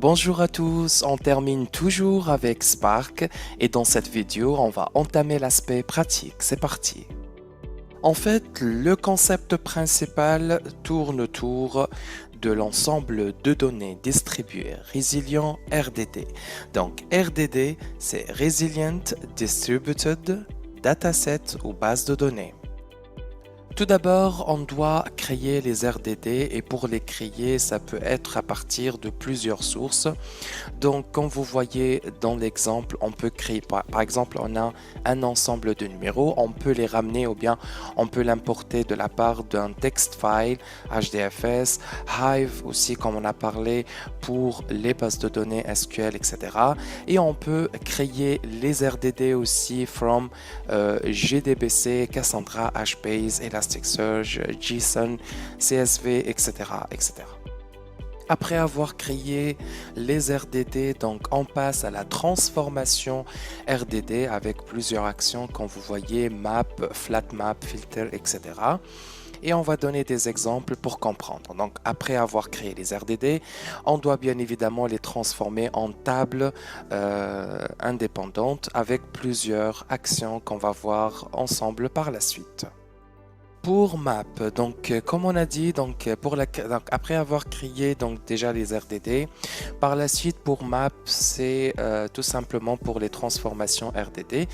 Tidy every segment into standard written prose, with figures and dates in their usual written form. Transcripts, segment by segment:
Bonjour à tous, on termine toujours avec Spark et dans cette vidéo, on va entamer l'aspect pratique. C'est parti. En fait, le concept principal tourne autour de l'ensemble de données distribuées résilient RDD. Donc RDD, c'est Resilient Distributed Dataset ou base de données. Tout d'abord, on doit créer les RDD et pour les créer, ça peut être à partir de plusieurs sources. Donc, comme vous voyez dans l'exemple, on peut créer, par exemple, on a un ensemble de numéros, on peut les ramener ou bien on peut l'importer de la part d'un text file, HDFS, Hive aussi, comme on a parlé pour les bases de données SQL, etc. Et on peut créer les RDD aussi from JDBC, Cassandra, HBase, Elasticsearch, JSON, CSV, etc., etc. Après avoir créé les RDD, donc on passe à la transformation RDD avec plusieurs actions, comme vous voyez, map, flat map, filter, etc. Et on va donner des exemples pour comprendre. Donc, après avoir créé les RDD, on doit bien évidemment les transformer en tables indépendantes avec plusieurs actions qu'on va voir ensemble par la suite. Pour map, donc comme on a dit, donc après avoir créé donc déjà les RDD, par la suite pour map c'est tout simplement pour les transformations RDD,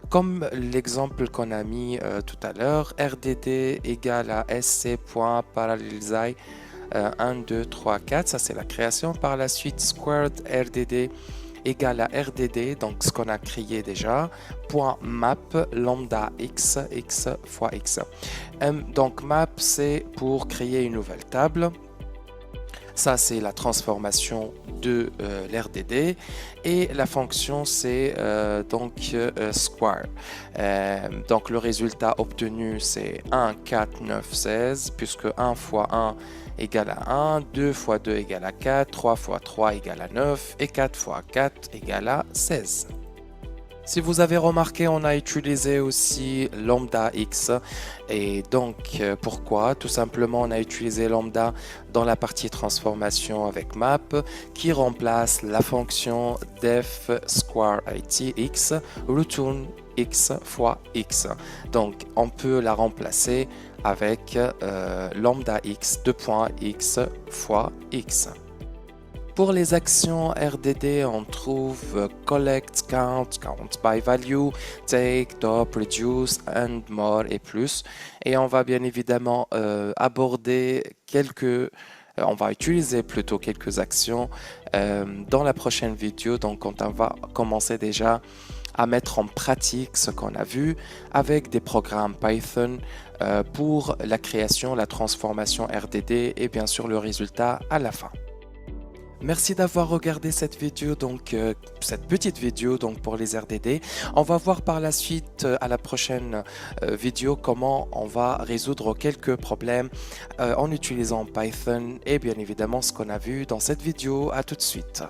comme l'exemple qu'on a mis tout à l'heure, RDD égale à sc.parallelize 1, 2, 3, 4, ça c'est la création. Par la suite squared RDD égale à RDD, donc ce qu'on a créé déjà, point map lambda x, x fois x. Donc map, c'est pour créer une nouvelle table. Ça, c'est la transformation de l'RDD et la fonction, c'est square. Donc le résultat obtenu, c'est 1, 4, 9, 16, puisque 1 fois 1 égale à 1, 2 fois 2 égale à 4, 3 fois 3 égale à 9 et 4 fois 4 égale à 16. Si vous avez remarqué, on a utilisé aussi lambda x et donc pourquoi? Tout simplement, on a utilisé lambda dans la partie transformation avec map qui remplace la fonction def square it x return x fois x. Donc on peut la remplacer avec lambda x 2.x fois x. Pour les actions RDD, on trouve collect, count, count by value, take, top, reduce, and more et plus. Et on va bien évidemment on va utiliser plutôt quelques actions dans la prochaine vidéo. Donc on va commencer déjà à mettre en pratique ce qu'on a vu avec des programmes Python pour la création, la transformation RDD et bien sûr le résultat à la fin. Merci d'avoir regardé cette vidéo, cette petite vidéo pour les RDD. On va voir par la suite à la prochaine vidéo comment on va résoudre quelques problèmes en utilisant Python et bien évidemment ce qu'on a vu dans cette vidéo. À tout de suite.